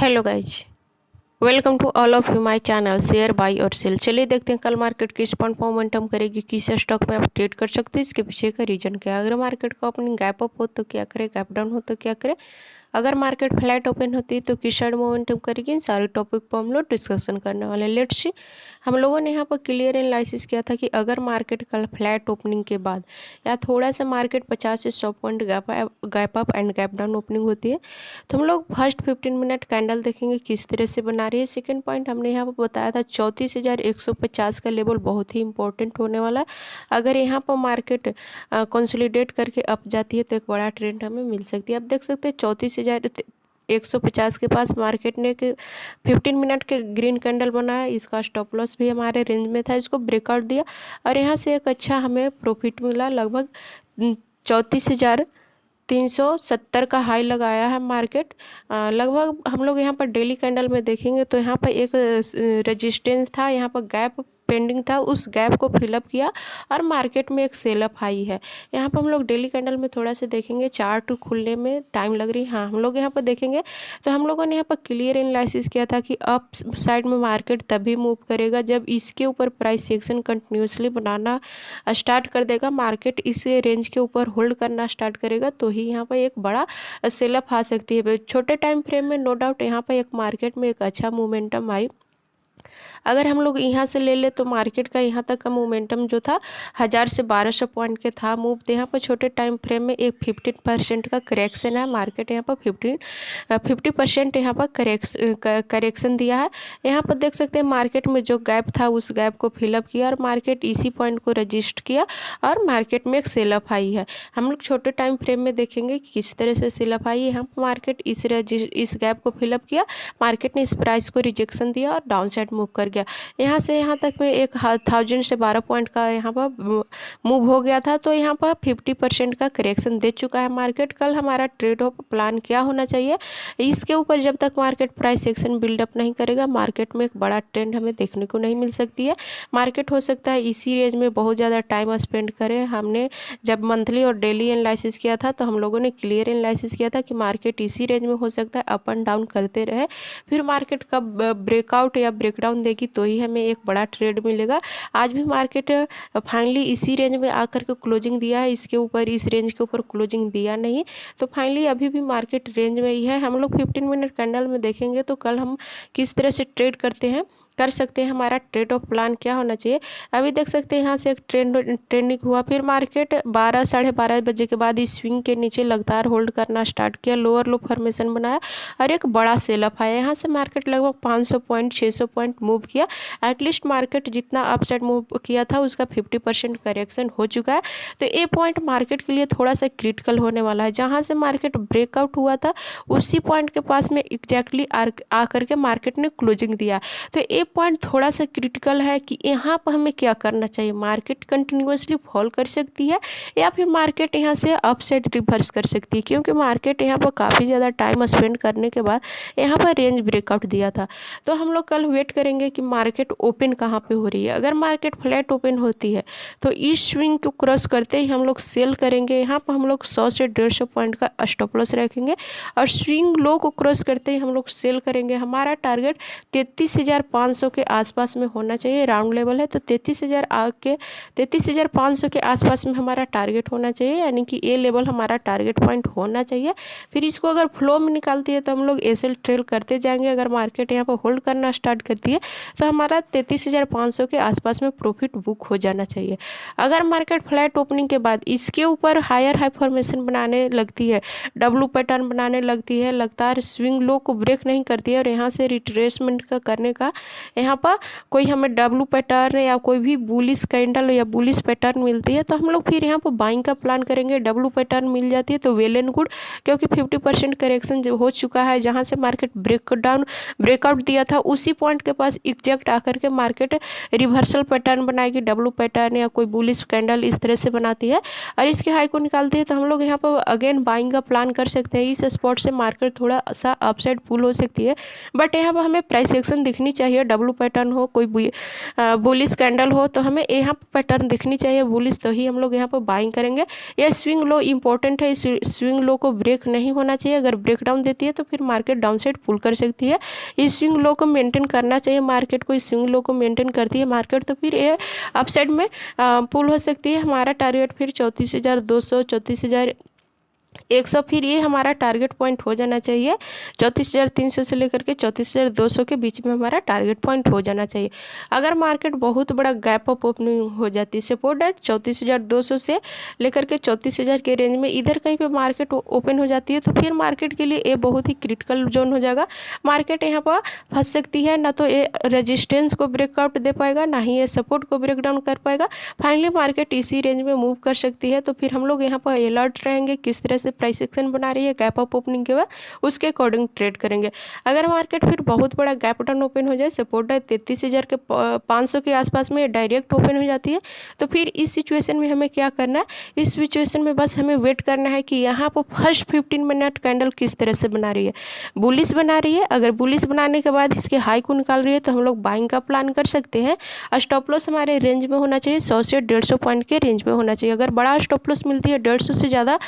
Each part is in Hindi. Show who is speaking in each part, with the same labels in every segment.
Speaker 1: Hello guys, welcome to all of you my channel share buy और सेल। चलिए देखते हैं कल मार्केट किस पॉइंट मोमेंटम करेगी, किस स्टॉक में आप ट्रेड कर सकते हैं, इसके पीछे का रीजन क्या है। अगर मार्केट का ओपनिंग गैप अप हो तो क्या करे, गैप डाउन हो तो क्या करे, अगर मार्केट फ्लैट ओपन होती है तो किस साइड मोमेंटम करेगी, इन सारे टॉपिक पर हम लोग डिस्कशन करने वाले हैं। लेट्स सी, हम लोगों ने यहाँ पर क्लियर एनालिसिस किया था कि अगर मार्केट कल फ्लैट ओपनिंग के बाद या थोड़ा सा मार्केट 50 से 100 point gap up and gap down opening होती है तो हम लोग फर्स्ट 15 मिनट कैंडल देखेंगे किस तरह से बना रही है। सेकेंड पॉइंट हमने यहाँ पर बताया था 34,150 का लेवल बहुत ही इंपॉर्टेंट होने वाला है। अगर यहाँ पर मार्केट कंसोलिडेट करके अप जाती है तो एक बड़ा ट्रेंड हमें मिल सकती है। आप देख सकते हैं 34,150 के पास मार्केट ने 15 मिनट के ग्रीन कैंडल बनाया, इसका स्टॉप लॉस भी हमारे रेंज में था, इसको ब्रेकआउट दिया और यहाँ से एक अच्छा हमें प्रॉफिट मिला। लगभग 34,370 का हाई लगाया है मार्केट। लगभग हम लोग यहाँ पर डेली कैंडल में देखेंगे तो यहाँ पर एक रेजिस्टेंस था, यहाँ पर गैप पेंडिंग था, उस गैप को फिलअप किया और मार्केट में एक सेल अप हाई है। यहाँ पर हम लोग डेली कैंडल में थोड़ा सा देखेंगे, चार्ट खुलने में टाइम लग रही है। हाँ, हम लोग यहाँ पर देखेंगे तो हम लोगों ने यहाँ पर क्लियर एनालिसिस किया था कि अप साइड में मार्केट तभी मूव करेगा जब इसके ऊपर प्राइस एक्शन कंटिन्यूसली बनाना स्टार्ट कर देगा, मार्केट इस रेंज के ऊपर होल्ड करना स्टार्ट करेगा तो ही यहाँ पर एक बड़ा सेल अप आ सकती है। छोटे टाइम फ्रेम में नो डाउट यहाँ पर एक मार्केट में एक अच्छा मोमेंटम आई। अगर हम लोग यहाँ से ले ले तो मार्केट का यहाँ तक का मोमेंटम जो था 1000 से 1200 पॉइंट के था मूव। तो यहाँ पर छोटे टाइम फ्रेम में एक 15% का करेक्शन है। मार्केट यहाँ पर 50% यहाँ पर करेक्शन दिया है। यहाँ पर देख सकते हैं मार्केट में जो गैप था उस गैप को फिलअप किया और मार्केट इसी पॉइंट को रजिस्ट किया और मार्केट में एक सेलअप आई है। हम लोग छोटे टाइम फ्रेम में देखेंगे कि किस तरह से सेलअप आई है। यहाँ पर मार्केट इस गैप को फिलअप किया, मार्केट ने इस प्राइस को रिजेक्शन दिया और डाउन साइड मूव कर गया। यहाँ से यहाँ तक में एक 1000 से 12 पॉइंट का यहाँ पर मूव हो गया था, तो यहाँ पर 50% का करेक्शन दे चुका है मार्केट। कल हमारा ट्रेड ऑफ प्लान क्या होना चाहिए, इसके ऊपर जब तक मार्केट प्राइस एक्शन बिल्डअप नहीं करेगा मार्केट में एक बड़ा ट्रेंड हमें देखने को नहीं मिल सकती है। मार्केट हो सकता है इसी रेंज में बहुत ज़्यादा टाइम स्पेंड करे। हमने जब मंथली और डेली एनालिसिस किया था तो हम लोगों ने क्लियर एनालिसिस किया था कि मार्केट इसी रेंज में हो सकता है अप एंड डाउन करते रहे, फिर मार्केट कब ब्रेकआउट या ब्रेकडाउन देगी तो ही हमें एक बड़ा ट्रेड मिलेगा। आज भी मार्केट फाइनली इसी रेंज में आकर के क्लोजिंग दिया है, इसके ऊपर इस रेंज के ऊपर क्लोजिंग दिया नहीं, तो फाइनली अभी भी मार्केट रेंज में ही है। हम लोग 15 मिनट कैंडल में देखेंगे तो कल हम किस तरह से ट्रेड कर सकते हैं, हमारा ट्रेड ऑफ प्लान क्या होना चाहिए। अभी देख सकते हैं यहाँ से एक ट्रेंडिंग हुआ, फिर मार्केट 12 साढ़े 12 बजे के बाद इस स्विंग के नीचे लगातार होल्ड करना स्टार्ट किया, लोअर लो फॉर्मेशन बनाया और एक बड़ा सेल अप आया। यहाँ से मार्केट लगभग 500 पॉइंट 600 पॉइंट मूव किया। एटलीस्ट मार्केट जितना अपसाइड मूव किया था उसका 50% करेक्शन हो चुका है। तो ये पॉइंट मार्केट के लिए थोड़ा सा क्रिटिकल होने वाला है। जहाँ से मार्केट ब्रेकआउट हुआ था उसी पॉइंट के पास में एग्जैक्टली आकर के मार्केट ने क्लोजिंग दिया। तो ये पॉइंट थोड़ा सा क्रिटिकल है कि यहाँ पर हमें क्या करना चाहिए। मार्केट कंटिन्यूसली फॉल कर सकती है या फिर मार्केट यहाँ से अपसाइड रिवर्स कर सकती है, क्योंकि मार्केट यहाँ पर काफ़ी ज़्यादा टाइम स्पेंड करने के बाद यहाँ पर रेंज ब्रेकआउट दिया था। तो हम लोग कल वेट करेंगे कि मार्केट ओपन कहाँ पे हो रही है। अगर मार्केट फ्लैट ओपन होती है तो इस स्विंग को क्रॉस करते ही हम लोग सेल करेंगे। यहाँ पर हम लोग 100 से 150 पॉइंट का स्टॉप लॉस रखेंगे और स्विंग लो को क्रॉस करते ही हम लोग सेल करेंगे। हमारा टारगेट 33,500 के आसपास में होना चाहिए, राउंड लेवल है तो 33,500 के आसपास में हमारा टारगेट होना चाहिए, यानी कि ये लेवल हमारा टारगेट पॉइंट होना चाहिए। फिर इसको अगर फ्लो में निकालती है तो हम लोग एसएल ट्रेल करते जाएंगे। अगर मार्केट यहाँ पर होल्ड करना स्टार्ट करती है तो हमारा 33,500 के आसपास में प्रॉफिट बुक हो जाना चाहिए। अगर मार्केट फ्लैट ओपनिंग के बाद इसके ऊपर हायर हाई फॉर्मेशन बनाने लगती है, डब्लू पैटर्न बनाने लगती है, लगातार स्विंग लो को ब्रेक नहीं करती है और यहाँ से रिट्रेसमेंट का करने का यहाँ पर कोई हमें डब्लू पैटर्न या कोई भी बुलिश कैंडल या बुलिश पैटर्न मिलती है तो हम लोग फिर यहाँ पर बाइंग का प्लान करेंगे। डब्लू पैटर्न मिल जाती है तो वेल एंड गुड, क्योंकि 50% करेक्शन जो हो चुका है, जहाँ से मार्केट ब्रेकआउट दिया था उसी पॉइंट के पास एग्जैक्ट आकर के मार्केट रिवर्सल पैटर्न बनाएगी। डब्लू पैटर्न या कोई बुलिश कैंडल इस तरह से बनाती है और इसके हाई को निकालती है तो हम लोग यहाँ पर अगेन बाइंग का प्लान कर सकते हैं। इस स्पॉट से मार्केट थोड़ा सा अपसाइड पुल हो सकती है, बट यहाँ पर हमें प्राइस एक्शन दिखनी चाहिए डब्लू पैटर्न हो, कोई बुलिश कैंडल हो, तो हमें यहाँ पर पैटर्न दिखनी चाहिए बुलिश, तो ही हम लोग यहाँ पर बाइंग करेंगे। ये स्विंग लो इंपॉर्टेंट है, इस स्विंग लो को ब्रेक नहीं होना चाहिए। अगर ब्रेक डाउन देती है तो फिर मार्केट डाउन साइड पुल कर सकती है। इस स्विंग लो को मेंटेन करना चाहिए मार्केट को, इस स्विंग लो को मेंटेन करती है मार्केट, तो फिर ये अपसाइड में पुल हो सकती है। हमारा टारगेट फिर 34,200, 34,100, फिर ये हमारा टारगेट पॉइंट हो जाना चाहिए। 34,300 से लेकर के 34,200 के बीच में हमारा टारगेट पॉइंट हो जाना चाहिए। अगर मार्केट बहुत बड़ा गैप अप ओपनिंग हो जाती है, सपोर्ट एट 34,200 से लेकर के 34,000 के रेंज में इधर कहीं पे मार्केट ओपन हो जाती है, तो फिर मार्केट के लिए ये बहुत ही क्रिटिकल जोन हो जाएगा। मार्केट यहाँ पर फंस सकती है, ना तो ये रेजिस्टेंस को ब्रेकआउट दे पाएगा, ना ही ये सपोर्ट को ब्रेक डाउन कर पाएगा। फाइनली मार्केट इसी रेंज में मूव कर सकती है। तो फिर हम लोग यहाँ पर अलर्ट रहेंगे, किस तरह से प्राइस एक्शन बना रही है गैप अप ओपनिंग के बाद, उसके अकॉर्डिंग ट्रेड करेंगे। अगर मार्केट फिर बहुत बड़ा गैप डाउन ओपन हो जाए, सपोर्ट है 33,500 के आसपास में डायरेक्ट ओपन हो जाती है, तो फिर इस सिचुएशन में हमें क्या करना है, इस सिचुएशन में बस हमें वेट करना है कि यहाँ पर फर्स्ट 15 मिनट कैंडल किस तरह से बना रही है। बुलिश बना रही है, अगर बुलिश बनाने के बाद इसके हाई को निकाल रही है तो हम लोग बाइंग का प्लान कर सकते हैं। स्टॉप लॉस हमारे रेंज में होना चाहिए, 100 से 150 पॉइंट के रेंज में होना चाहिए। अगर बड़ा स्टॉप लॉस मिलती है, 150 से ज़्यादा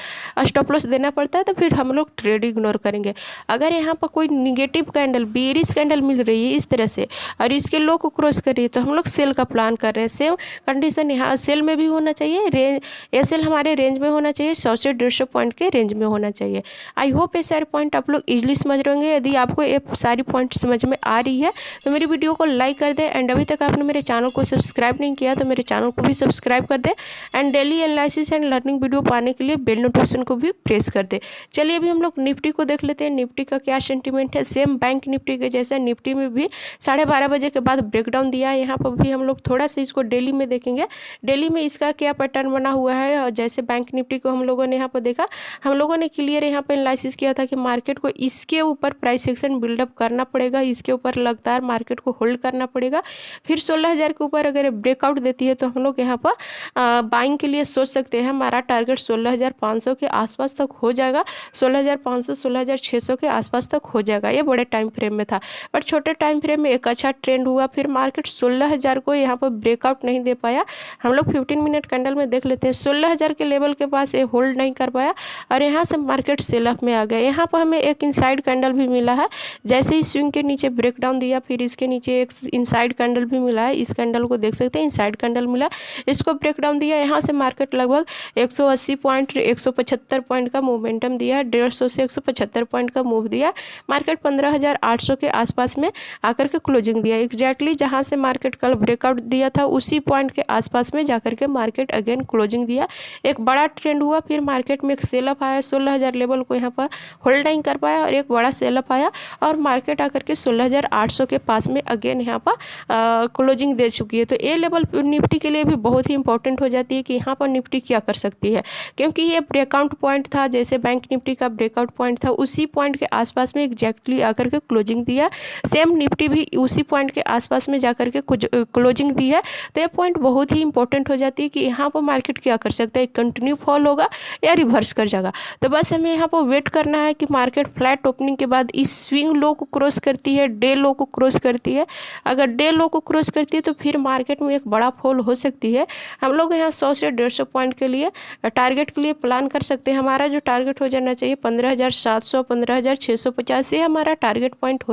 Speaker 1: स्टॉप लॉस देना पड़ता है, तो फिर हम लोग ट्रेड इग्नोर करेंगे। अगर यहाँ पर कोई निगेटिव कैंडल, बेयरिश कैंडल मिल रही है इस तरह से और इसके लो को क्रॉस कर रही है, तो हम लोग सेल का प्लान कर रहे हैं। सेम कंडीशन यहाँ सेल में भी होना चाहिए, ये सेल हमारे रेंज में होना चाहिए, 100 से 150 पॉइंट के रेंज में होना चाहिए। आई होप ये सारे पॉइंट आप लोग इजीली समझ रहे होंगे। यदि आपको ये सारी पॉइंट समझ में आ रही है तो मेरी वीडियो को लाइक कर दे, एंड अभी तक आपने मेरे चैनल को सब्सक्राइब नहीं किया तो मेरे चैनल को भी सब्सक्राइब कर दे, and daily analysis and learning video पाने के लिए बेल नोटिफिकेशन को भी प्रेस कर दे। चलिए अभी हम लोग निफ्टी को देख लेते हैं, निफ्टी का क्या सेंटीमेंट है। सेम बैंक निफ्टी के जैसा निफ्टी में भी 12:30 बजे के बाद ब्रेकडाउन दिया है। यहाँ पर भी हम लोग थोड़ा सा इसको डेली में देखेंगे, डेली में इसका क्या पैटर्न बना हुआ है। और जैसे बैंक निफ्टी को हम लोगों ने यहाँ पर देखा, हम लोगों ने क्लियर यहाँ पर एनालिसिस किया था कि मार्केट को इसके ऊपर प्राइस एक्शन बिल्डअप करना पड़ेगा, इसके ऊपर लगातार मार्केट को होल्ड करना पड़ेगा। फिर 16,000 के ऊपर अगर ब्रेकआउट देती है तो हम लोग यहाँ पर बाइंग के लिए सोच सकते हैं। हमारा टारगेट 16,500 के आसपास तक हो जाएगा, 16,500 16,600 के आसपास तक हो जाएगा। ये बड़े टाइम फ्रेम में था, बट छोटे टाइम फ्रेम में एक अच्छा ट्रेंड हुआ। फिर मार्केट 16,000 को यहाँ पर ब्रेकआउट नहीं दे पाया। हम लोग 15 मिनट कैंडल में देख लेते हैं, 16,000 के लेवल के पास ये होल्ड नहीं कर पाया और यहाँ से मार्केट सेल ऑफ में आ गया। यहाँ पर हमें एक इनसाइड कैंडल भी मिला है, जैसे ही स्विंग के नीचे ब्रेकडाउन दिया, फिर इसके नीचे एक इनसाइड कैंडल भी मिला है। इस कैंडल को देख सकते हैं, इनसाइड कैंडल मिला, इसको ब्रेकडाउन दिया। यहाँ से मार्केट लगभग 180 पॉइंट 175 पॉइंट का मोमेंटम दिया, 150 से 175 पॉइंट का मूव दिया। मार्केट 15,800 के आसपास में आकर के क्लोजिंग दिया। एग्जैक्टली जहाँ से मार्केट कल ब्रेकआउट दिया था उसी पॉइंट के आसपास में जाकर के मार्केट अगेन क्लोजिंग दिया। एक बड़ा ट्रेंड हुआ, फिर मार्केट में एक सेल अप आया, 16,000 लेवल को यहाँ पर होल्ड नहीं कर पाया और एक बड़ा सेल अप आया और मार्केट आकर के 16,800 के पास में अगेन यहाँ पर क्लोजिंग दे चुकी है। तो ये लेवल निफ्टी के लिए भी बहुत ही इंपॉर्टेंट हो जाती है कि यहाँ पर निफ्टी क्या कर सकती है, क्योंकि ये ब्रेकआउट पॉइंट था, जैसे बैंक निफ्टी का ब्रेकआउट पॉइंट था, उसी पॉइंट के आसपास में एग्जैक्टली आकर के क्लोजिंग दिया। सेम निफ्टी भी उसी पॉइंट के आसपास में जाकर के क्लोजिंग दी है। तो ये पॉइंट बहुत ही इंपॉर्टेंट हो जाती है कि यहाँ पर मार्केट क्या कर सकता है, कंटिन्यू फॉल होगा या रिवर्स कर जाएगा। तो बस हमें यहाँ पर वेट करना है कि मार्केट फ्लैट ओपनिंग के बाद इस स्विंग लो को क्रॉस करती है, डे लो को क्रॉस करती है। अगर डे लो को क्रॉस करती है तो फिर मार्केट में एक बड़ा फॉल हो सकती है। हम लोग यहाँ 100 से 150 पॉइंट के लिए टारगेट के लिए प्लान कर सकते हैं। हमारा जो टारगेट हो जाना चाहिए 15,700 15,650 से हमारा टारगेट पॉइंट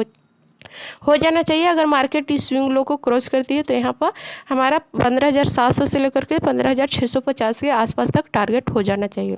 Speaker 1: हो जाना चाहिए। अगर मार्केट इस स्विंग लो को क्रॉस करती है तो यहाँ पर हमारा 15,700 से लेकर के 15,650 के आसपास तक टारगेट हो जाना चाहिए।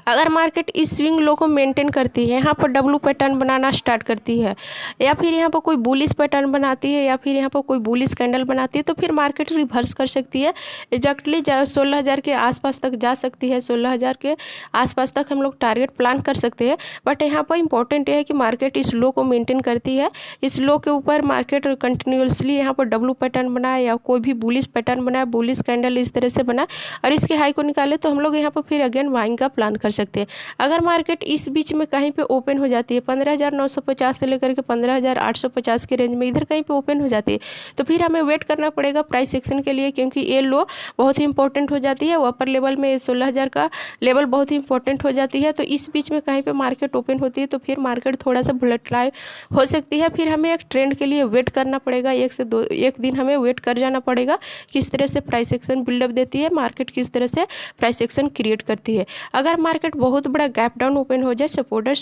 Speaker 1: अगर मार्केट इस स्विंग लो को मेंटेन करती है, यहाँ पर डब्लू पैटर्न बनाना स्टार्ट करती है, या फिर यहाँ पर कोई बुलिश पैटर्न बनाती है, या फिर यहाँ पर कोई बुलिश कैंडल बनाती है, तो फिर मार्केट रिवर्स कर सकती है। एग्जैक्टली 16,000 के आसपास तक जा सकती है, 16,000 के आसपास तक हम लोग टारगेट प्लान कर सकते हैं। बट यहाँ पर इंपॉर्टेंट है कि मार्केट इस लो को मेंटेन करती है, इस लो के ऊपर मार्केट कंटिन्यूसली यहाँ पर डब्लू पैटर्न बनाए या कोई भी बुलिश पैटर्न बनाए, बुलिश कैंडल इस तरह से बनाए और इसके हाई को निकाले, तो हम लोग यहाँ पर फिर अगेन बाइंग का प्लान कर सकते हैं। अगर मार्केट इस बीच में कहीं पे ओपन हो जाती है 15,950 से लेकर के 15,850 के रेंज में इधर कहीं पे ओपन हो जाती है, तो फिर हमें वेट करना पड़ेगा प्राइस एक्शन के लिए, क्योंकि ये लो बहुत ही इंपॉर्टेंट हो जाती है। अपर लेवल में 16,000 का लेवल बहुत ही इंपॉर्टेंट हो जाती है। तो इस बीच में कहीं पे मार्केट ओपन होती है तो फिर मार्केट थोड़ा सा वोलेटाइल हो सकती है। फिर हमें एक ट्रेंड के लिए वेट करना पड़ेगा, एक दिन हमें वेट कर जाना पड़ेगा किस तरह से प्राइस एक्शन बिल्डअप देती है, मार्केट किस तरह से प्राइस एक्शन क्रिएट करती है। अगर मार्केट बहुत बड़ा गैप डाउन ओपन हो जाए, सपोर्टर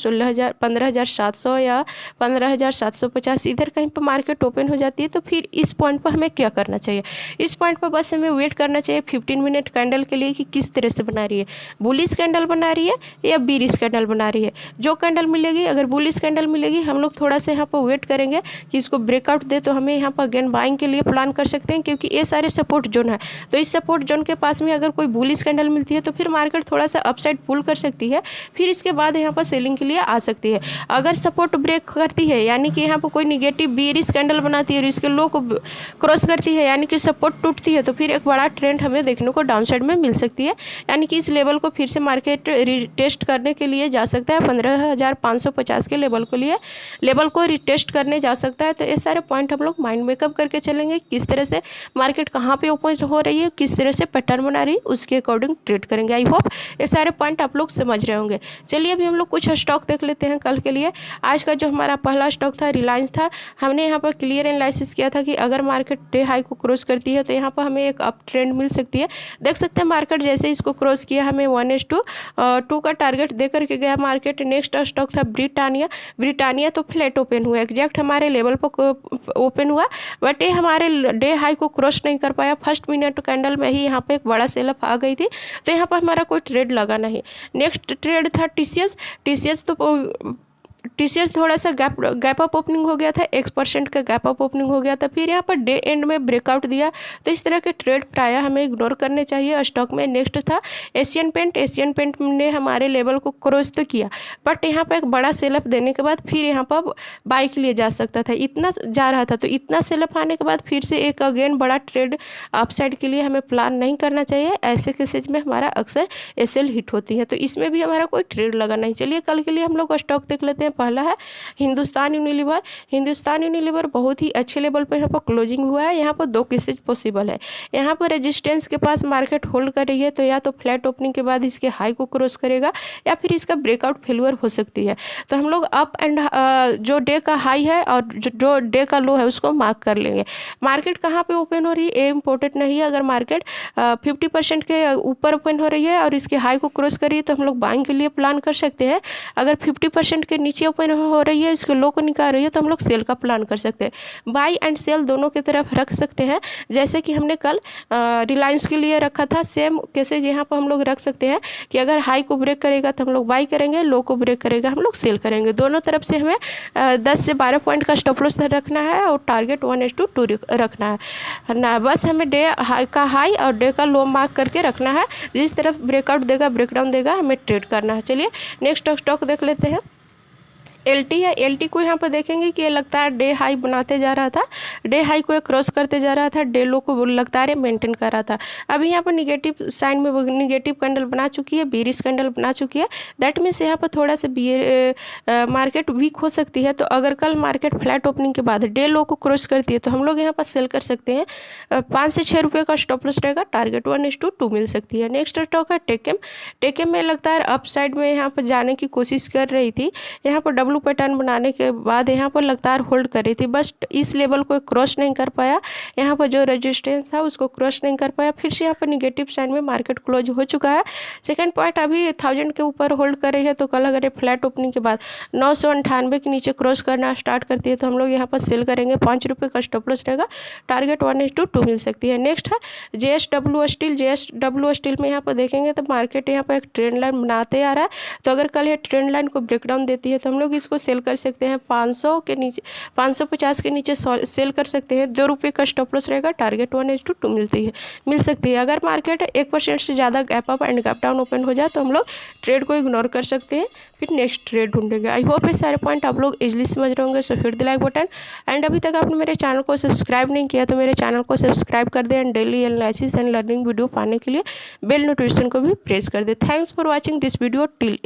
Speaker 1: 15,700 या 15,750 इधर कहीं पर मार्केट ओपन हो जाती है, तो फिर इस पॉइंट पर हमें क्या करना चाहिए? इस पॉइंट पर बस हमें वेट करना चाहिए 15 मिनट कैंडल के लिए कि किस तरह से बना रही है, बुलिश कैंडल बना रही है या बीरिश कैंडल बना रही है। जो कैंडल मिलेगी, अगर बुलिश कैंडल मिलेगी हम लोग थोड़ा सा यहाँ पर वेट करेंगे कि इसको ब्रेकआउट दे, तो हमें यहाँ पर अगेन बाइंग के लिए प्लान कर सकते हैं, क्योंकि ये सारे सपोर्ट जोन है। तो इस सपोर्ट जोन के पास में अगर कोई बुलिश कैंडल मिलती है तो फिर मार्केट थोड़ा सा अपसाइड पुल कर सकती है, फिर इसके बाद यहाँ पर सेलिंग के लिए आ सकती है। अगर सपोर्ट ब्रेक करती है, यानी कि यहाँ पर कोई निगेटिव बीरिश कैंडल बनाती है और इसके लो को क्रॉस करती है, यानी कि सपोर्ट टूटती है, तो फिर एक बड़ा ट्रेंड हमें देखने को डाउन साइड में मिल सकती है। यानी कि इस लेवल को फिर से मार्केट रिटेस्ट करने के लिए जा सकता है, 15,550 के लेवल को रिटेस्ट करने जा सकता है। तो ये सारे पॉइंट हम लोग माइंड मेकअप करके चलेंगे, किस तरह से मार्केट कहाँ पे ओपन हो रही है, किस तरह से पैटर्न बना रही है, उसके अकॉर्डिंग ट्रेड करेंगे। आई होप ये सारे पॉइंट आप लोग समझ रहे होंगे। चलिए अभी हम लोग कुछ स्टॉक देख लेते हैं कल के लिए। आज का जो हमारा पहला स्टॉक था रिलायंस था। हमने यहाँ पर क्लियर एनालिसिस किया था कि अगर मार्केट डे हाई को क्रॉस करती है तो यहाँ पर हमें एक अप ट्रेंड मिल सकती है। देख सकते हैं मार्केट जैसे इसको क्रॉस किया, हमें 1:2 का टारगेट दे करके गया मार्केट। नेक्स्ट स्टॉक था ब्रिटानिया तो फ्लैट ओपन हुआ, एग्जैक्ट हमारे लेवल पर ओपन हुआ, बट ये हमारे डे हाई को क्रॉस नहीं कर पाया। फर्स्ट मिनट कैंडल में ही यहाँ पे एक बड़ा सेल अप आ गई थी, तो यहाँ पर हमारा कोई ट्रेड लगा नहीं। नेक्स्ट ट्रेड था टीसीएस तो टीसीएस थोड़ा सा गैप अप ओपनिंग हो गया था, 1% का गैप अप ओपनिंग हो गया था, फिर यहाँ पर डे एंड में ब्रेकआउट दिया। तो इस तरह के ट्रेड प्रायः हमें इग्नोर करने चाहिए स्टॉक में। नेक्स्ट था एशियन पेंट ने हमारे लेवल को क्रॉस तो किया, बट यहाँ पर एक बड़ा सेलअप देने के बाद फिर यहाँ पर बाई के लिए जा सकता था, इतना जा रहा था। तो इतना सेलअप आने के बाद फिर से एक अगेन बड़ा ट्रेड अपसाइड के लिए हमें प्लान नहीं करना चाहिए। ऐसे केसेज में हमारा अक्सर एसएल हिट होती है, तो इसमें भी हमारा कोई ट्रेड लगा नहीं। चलिए कल के लिए हम लोग स्टॉक देख लेते हैं। पहला है हिंदुस्तान यूनिलीवर बहुत ही अच्छे लेवल पे यहाँ पर क्लोजिंग हुआ है। यहाँ पर दो केसेज पॉसिबल है। यहाँ पर रेजिस्टेंस के पास मार्केट होल्ड कर रही है, तो या तो फ्लैट ओपनिंग के बाद इसके हाई को क्रॉस करेगा या फिर इसका ब्रेकआउट फेलियर हो सकती है। तो हम लोग अप एंड जो डे का हाई है और जो डे का लो है उसको मार्क कर लेंगे। मार्केट कहाँ पे ओपन हो रही है ये इंपॉर्टेंट नहीं है। अगर मार्केट 50% के ऊपर ओपन हो रही है और इसके हाई को क्रॉस करिए तो हम लोग बाइंग के लिए प्लान कर सकते हैं। अगर 50% के नीचे ओपन हो रही है, इसके लो को निकाल रही है, तो हम लोग सेल का प्लान कर सकते हैं। बाई एंड सेल दोनों की तरफ रख सकते हैं, जैसे कि हमने कल रिलायंस के लिए रखा था। सेम केसेज यहाँ पर हम लोग रख सकते हैं कि अगर हाई को ब्रेक करेगा तो हम लोग बाई करेंगे, लो को ब्रेक करेगा हम लोग सेल करेंगे। दोनों तरफ से हमें 10 से 12 पॉइंट का स्टॉप लॉस रखना है और टारगेट 1:2 रखना है ना। बस हमें डे का हाई और डे का लो मार्क करके रखना है। जिस तरफ ब्रेकआउट देगा, ब्रेकडाउन देगा, हमें ट्रेड करना है। चलिए नेक्स्ट स्टॉक देख लेते हैं। एलटी है। एलटी को यहाँ पर देखेंगे कि ये लगता है डे हाई बनाते जा रहा था, डे हाई को क्रॉस करते जा रहा था, डे लो को लगता है मेंटेन कर रहा था। अभी यहाँ पर निगेटिव साइन में निगेटिव कैंडल बना चुकी है, बीरिश कैंडल बना चुकी है। दैट मीन्स यहाँ पर थोड़ा सा मार्केट वीक हो सकती है। तो अगर कल मार्केट फ्लैट ओपनिंग के बाद डे लो को क्रॉस करती है तो हम लोग यहाँ पर सेल कर सकते हैं। 5 से 6 रुपये का स्टॉप लॉस रहेगा, टारगेट 1:2 मिल सकती है। नेक्स्ट स्टॉक है टेकेम में लगता है अप साइड में यहाँ पर जाने की कोशिश कर रही थी। यहाँ पर पैटर्न बनाने के बाद यहाँ पर लगातार होल्ड कर रही थी, बस इस लेवल को क्रॉस नहीं कर पाया। यहाँ पर जो रेजिस्टेंस था उसको क्रॉस नहीं कर पाया। फिर से यहाँ पर निगेटिव साइन में मार्केट क्लोज हो चुका है। सेकंड पॉइंट अभी 1000 के ऊपर होल्ड कर रही है, तो कल अगर फ्लैट ओपनिंग के बाद 998 के नीचे क्रॉस करना स्टार्ट करती है तो हम लोग यहाँ पर सेल करेंगे। 5 रुपये का स्टॉप लॉस रहेगा, टारगेट 1:2 मिल सकती है। नेक्स्ट है जेएसडब्ल्यू स्टील में यहाँ पर देखेंगे तो मार्केट यहाँ पर एक ट्रेंड लाइन बनाते आ रहा है। तो अगर कल ये ट्रेंड लाइन को ब्रेकडाउन देती है तो हम लोग इसको सेल कर सकते हैं 500 के नीचे, 550 के नीचे सेल कर सकते हैं। 2 रुपये का स्टॉप लॉस रहेगा, टारगेट 1:2 मिल सकती है। अगर मार्केट 1% से ज़्यादा gap up and gap down open हो जाए तो हम लोग ट्रेड को इग्नोर कर सकते हैं, फिर नेक्स्ट ट्रेड ढूंढेंगे। आई होप ये सारे पॉइंट आप लोग इजीली समझ रहे होंगे। सो hit the like button and अभी तक आपने मेरे चैनल को सब्सक्राइब नहीं किया तो मेरे चैनल को सब्सक्राइब कर दें and daily analysis and learning video पाने के लिए बेल नोटिफिकेशन को भी प्रेस कर दें। Thanks for watching this video till